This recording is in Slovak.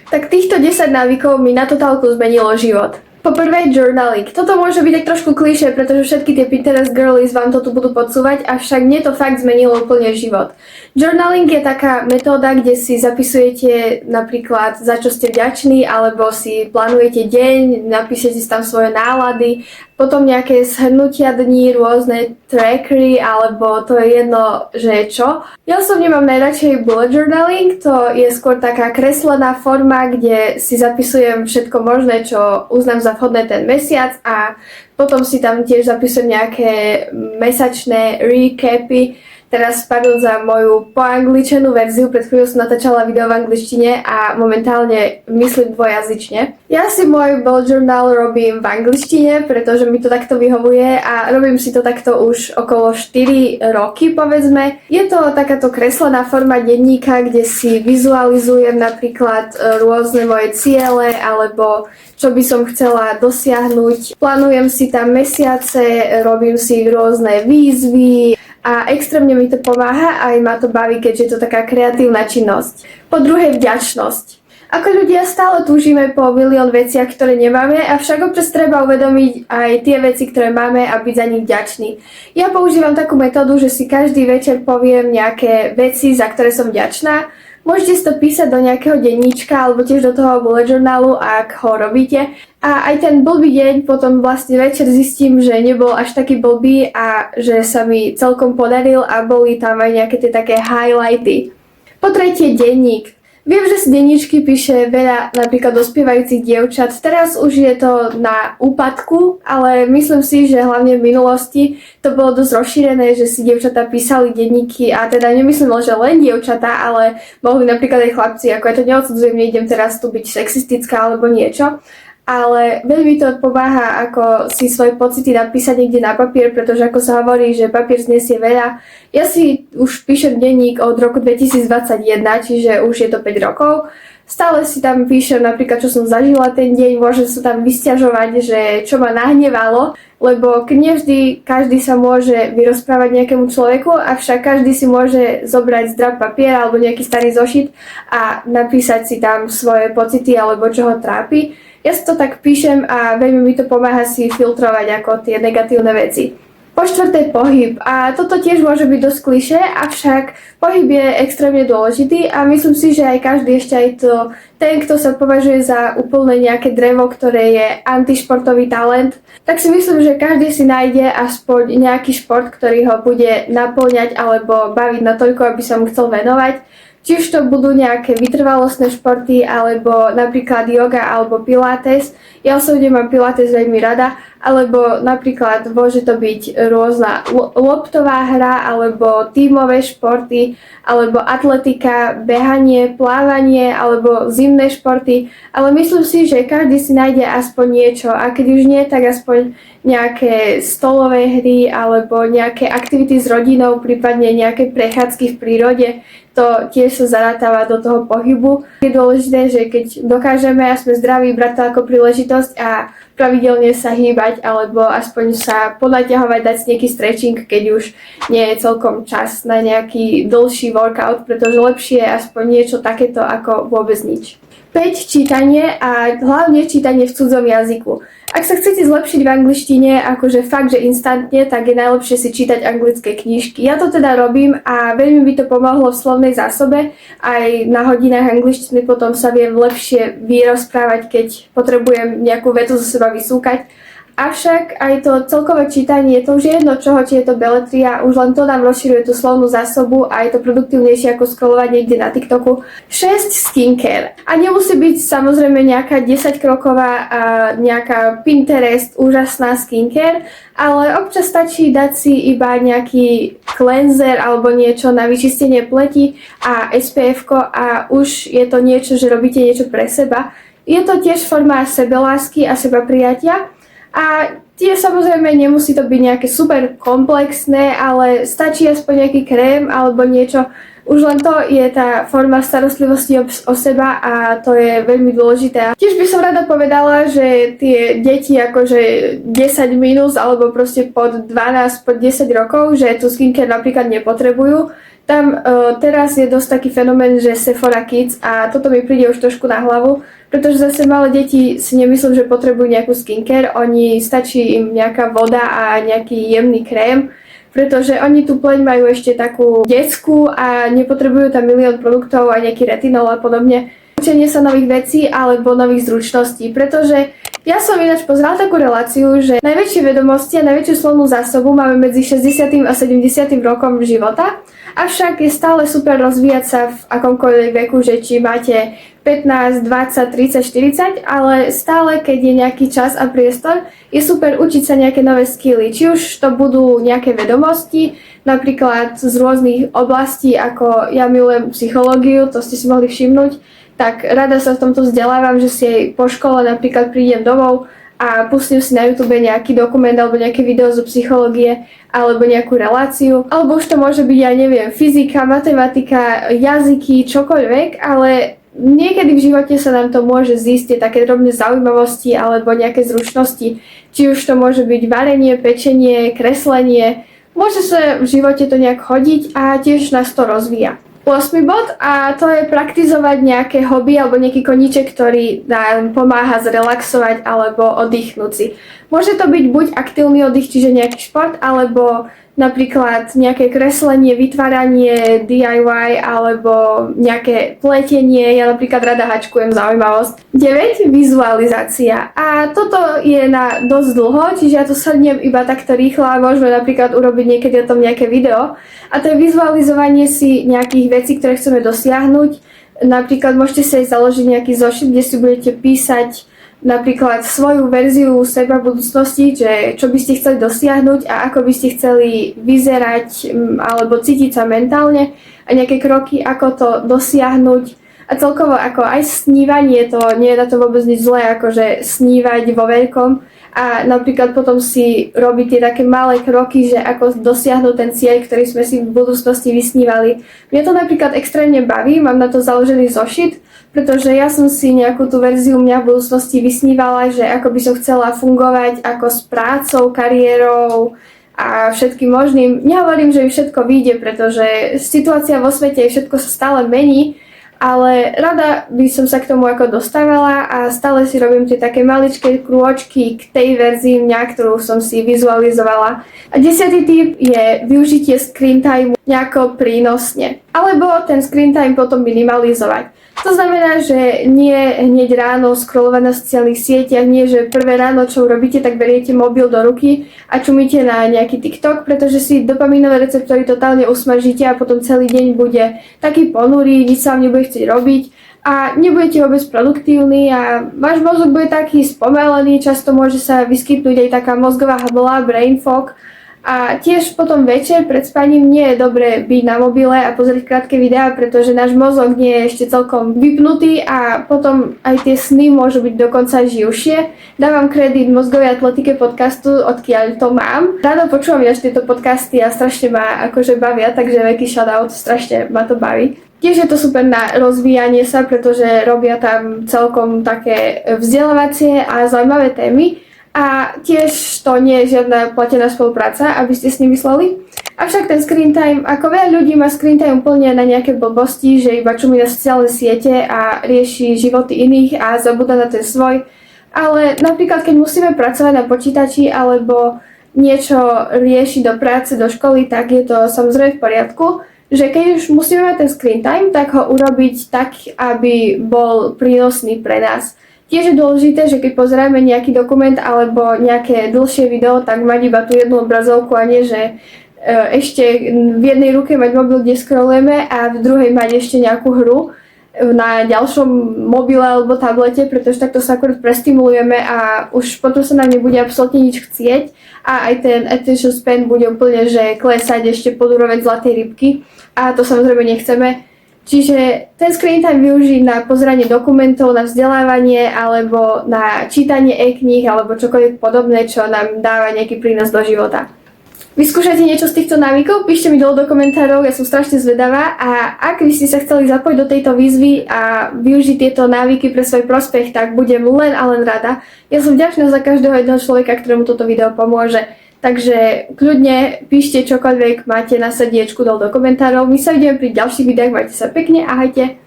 Tak týchto 10 návykov mi na totálku zmenilo život. Poprvé journaling. Toto môže byť tak trošku klišé, pretože všetky tie Pinterest girlies vám to tu budú podsúvať, avšak mne to fakt zmenilo úplne život. Journaling je taká metóda, kde si zapisujete napríklad za čo ste vďační, alebo si plánujete deň, napíšete si tam svoje nálady, potom nejaké zhrnutia dní, rôzne trackery, alebo to je jedno, že čo. Ja osobne mám najradšej bullet journaling, to je skôr taká kreslená forma, kde si zapisujem všetko možné, čo uznám za vhodné ten mesiac a potom si tam tiež zapisujem nejaké mesačné recapy. Teraz pardon za moju poangličenú verziu, pred chvíľou som natáčala video v angličtine a momentálne myslím dvojazyčne. Ja si môj bullet journal robím v angličtine, pretože mi to takto vyhovuje a robím si to takto už okolo 4 roky povedzme. Je to takáto kreslená forma denníka, kde si vizualizujem napríklad rôzne moje ciele alebo čo by som chcela dosiahnuť. Plánujem si tam mesiace, robím si rôzne výzvy, a extrémne mi to pomáha a aj ma to baví, keďže je to taká kreatívna činnosť. Po druhé, vďačnosť. Ako ľudia stále túžime po milión veciach, ktoré nemáme, avšak občas treba uvedomiť aj tie veci, ktoré máme a byť za nich vďačný. Ja používam takú metódu, že si každý večer poviem nejaké veci, za ktoré som vďačná. Môžete si to písať do nejakého denníčka alebo tiež do toho bullet journalu, ak ho robíte. A aj ten blbý deň potom vlastne večer zistím, že nebol až taký blbý a že sa mi celkom podaril a boli tam aj nejaké tie také highlighty. Po tretie, denník. Viem, že si denníčky píše veľa napríklad dospievajúcich dievčat. Teraz už je to na úpadku, ale myslím si, že hlavne v minulosti to bolo dosť rozšírené, že si dievčatá písali denníky a teda nemyslím, že len dievčatá, ale mohli napríklad aj chlapci, ako ja to neodsudzujem, neidem teraz tu byť sexistická alebo niečo. Ale veľmi to pomáha, ako si svoje pocity napísať niekde na papier, pretože ako sa hovorí, že papier znesie veľa. Ja si už píšem denník od roku 2021, čiže už je to 5 rokov. Stále si tam píšem napríklad, čo som zažila ten deň, môžem sa tam vysťažovať, že čo ma nahnevalo, lebo nevždy každý sa môže vyrozprávať nejakému človeku, avšak každý si môže zobrať zdrab papier alebo nejaký starý zošit a napísať si tam svoje pocity alebo čo ho trápi. Ja si to tak píšem a veľmi mi to pomáha si filtrovať ako tie negatívne veci. Po štvrté, pohyb. A toto tiež môže byť dosť klišé, avšak pohyb je extrémne dôležitý a myslím si, že aj každý, ešte aj to ten, kto sa považuje za úplne nejaké drevo, ktoré je antišportový talent, tak si myslím, že každý si nájde aspoň nejaký šport, ktorý ho bude naplňať alebo baviť natoľko, aby sa mu chcel venovať. Či už to budú nejaké vytrvalostné športy, alebo napríklad yoga alebo pilates. Ja osobne mám pilates veľmi rada, alebo napríklad môže to byť rôzna loptová hra, alebo tímové športy, alebo atletika, behanie, plávanie, alebo zimné športy. Ale myslím si, že každý si nájde aspoň niečo a keď už nie, tak aspoň nejaké stolové hry, alebo nejaké aktivity s rodinou, prípadne nejaké prechádzky v prírode. To tiež sa zarátava do toho pohybu. Je dôležité, že keď dokážeme a sme zdraví, brať to ako príležitosť a pravidelne sa hýbať alebo aspoň sa ponaťahovať, dať si nejaký stretching, keď už nie je celkom čas na nejaký dlhší workout, pretože lepšie je aspoň niečo takéto ako vôbec nič. 5. Čítanie a hlavne čítanie v cudzom jazyku. Ak sa chcete zlepšiť v angličtine, akože fakt, že instantne, tak je najlepšie si čítať anglické knižky. Ja to teda robím a veľmi by to pomohlo v slovnej zásobe. Aj na hodinách angličtiny potom sa viem lepšie vyrozprávať, keď potrebujem nejakú vetu zo seba vysúkať. Avšak aj to celkové čítanie, to už je jedno čoho, či je to beletria, už len to nám rozširuje tú slovnú zásobu a je to produktívnejšie ako scrollovať niekde na TikToku. 6. Skincare. A nemusí byť samozrejme nejaká 10-kroková nejaká Pinterest úžasná skincare, ale občas stačí dať si iba nejaký cleanser alebo niečo na vyčistenie pleti a SPF-ko a už je to niečo, že robíte niečo pre seba. Je to tiež forma sebelásky a sebaprijatia. A tie samozrejme nemusí to byť nejaké super komplexné, ale stačí aspoň nejaký krém alebo niečo. Už len to je tá forma starostlivosti o seba a to je veľmi dôležité. Tiež by som rada povedala, že tie deti akože 10 minus alebo proste pod 12, pod 10 rokov, že tú skincare napríklad nepotrebujú. Tam teraz je dosť taký fenomén, že Sephora Kids a toto mi príde už trošku na hlavu, pretože zase malé deti si nemyslím, že potrebujú nejakú skincare, oni stačí im nejaká voda a nejaký jemný krém, pretože oni tú pleň majú ešte takú detskú a nepotrebujú tam milión produktov a nejaký retinol a podobne. Učenie sa nových vecí alebo nových zručností, pretože ja som ináč pozrela takú reláciu, že najväčšie vedomosti a najväčšiu slovnú zásobu máme medzi 60. a 70. rokom života, avšak je stále super rozvíjať sa v akomkoľvek veku, že či máte 15, 20, 30, 40, ale stále, keď je nejaký čas a priestor, je super učiť sa nejaké nové skily. Či už to budú nejaké vedomosti, napríklad z rôznych oblastí, ako ja milujem psychológiu, to ste si mohli všimnúť, tak rada sa v tomto vzdelávam, že si aj po škole napríklad prídem domov a pustím si na YouTube nejaký dokument alebo nejaké video zo psychológie alebo nejakú reláciu. Alebo už to môže byť, ja neviem, fyzika, matematika, jazyky, čokoľvek, ale niekedy v živote sa nám to môže zísť tie také drobné zaujímavosti alebo nejaké zručnosti. Či už to môže byť varenie, pečenie, kreslenie. Môže sa v živote to nejak chodiť a tiež nás to rozvíja. 8. bod a to je praktizovať nejaké hobby alebo nejaký koníček, ktorý nám pomáha zrelaxovať alebo oddychnúť si. Môže to byť buď aktívny oddych, čiže nejaký šport, alebo napríklad nejaké kreslenie, vytváranie, DIY alebo nejaké pletenie. Ja napríklad rada hačkujem, zaujímavosť. 9. Vizualizácia. A toto je na dosť dlho, čiže ja to sadnem iba takto rýchlo a môžeme napríklad urobiť niekedy o tom nejaké video. A to je vizualizovanie si nejakých vecí, ktoré chceme dosiahnuť. Napríklad môžete si aj založiť nejaký zošit, kde si budete písať napríklad svoju verziu seba v budúcnosti, že čo by ste chceli dosiahnuť a ako by ste chceli vyzerať alebo cítiť sa mentálne a nejaké kroky, ako to dosiahnuť. A celkovo ako aj snívanie, to nie je na to vôbec nič zlé, akože snívať vo veľkom a napríklad potom si robiť tie také malé kroky, že ako dosiahnuť ten cieľ, ktorý sme si v budúcnosti vysnívali. Mňa to napríklad extrémne baví, mám na to založený zošit, pretože ja som si nejakú tú verziu mňa v budúcnosti vysnívala, že ako by som chcela fungovať ako s prácou, kariérou a všetkým možným. Nehovorím, že mi všetko vyjde, pretože situácia vo svete všetko sa stále mení, ale rada by som sa k tomu ako dostávala a stále si robím tie také maličké krôčky k tej verzii mňa, ktorú som si vizualizovala. A 10. tip je využitie screen time nejako prínosne. Alebo ten screen time potom minimalizovať. To znamená, že nie hneď ráno scrollovať na sociálnych sieťach, nie že prvé ráno, čo urobíte, tak beriete mobil do ruky a čumíte na nejaký TikTok, pretože si dopaminové receptory totálne usmažíte a potom celý deň bude taký ponurý, nič sa vám nebude chcieť robiť a nebudete vôbec produktívni a váš mozog bude taký spomalený, často môže sa vyskytnúť aj taká mozgová hmla, brain fog. A tiež potom večer pred spaním nie je dobré byť na mobile a pozrieť krátke videá, pretože náš mozog nie je ešte celkom vypnutý a potom aj tie sny môžu byť dokonca živšie. Dávam kredit mozgovej atletike podcastu, odkiaľ to mám. Rado počúvam až tieto podcasty a strašne ma akože bavia, takže veľký shoutout, strašne ma to baví. Tiež je to super na rozvíjanie sa, pretože robia tam celkom také vzdelávacie a zaujímavé témy. A tiež to nie je žiadna platená spolupráca, aby ste s ním mysleli. Avšak ten screen time, ako veľa ľudí má screen time úplne na nejaké blbosti, že iba čumí na sociálne siete a rieši životy iných a zabúda na ten svoj. Ale napríklad, keď musíme pracovať na počítači alebo niečo riešiť do práce, do školy, tak je to samozrejme v poriadku. Že keď už musíme mať ten screen time, tak ho urobiť tak, aby bol prínosný pre nás. Tiež je dôležité, že keď pozeráme nejaký dokument alebo nejaké dlhšie video, tak mať iba tú jednu obrazovku a nie, že ešte v jednej ruke mať mobil, kde scrollujeme a v druhej mať ešte nejakú hru na ďalšom mobile alebo tablete, pretože takto sa akorát prestimulujeme a už potom sa nám nebude absolútne nič chcieť a aj ten attention span bude úplne, že klesať ešte pod úroveň zlatej rybky a to samozrejme nechceme. Čiže ten screen time využiť na pozeranie dokumentov, na vzdelávanie alebo na čítanie e-kníh alebo čokoľvek podobné, čo nám dáva nejaký prínos do života. Vyskúšajte niečo z týchto návykov, píšte mi dole do komentárov, ja som strašne zvedavá a ak by ste sa chceli zapojiť do tejto výzvy a využiť tieto návyky pre svoj prospech, tak budem len a len rada. Ja som vďačná za každého jedného človeka, ktorému toto video pomôže. Takže kľudne píšte čokoľvek máte na srdiečku dole do komentárov. My sa vidíme pri ďalších videách, majte sa pekne, ahojte.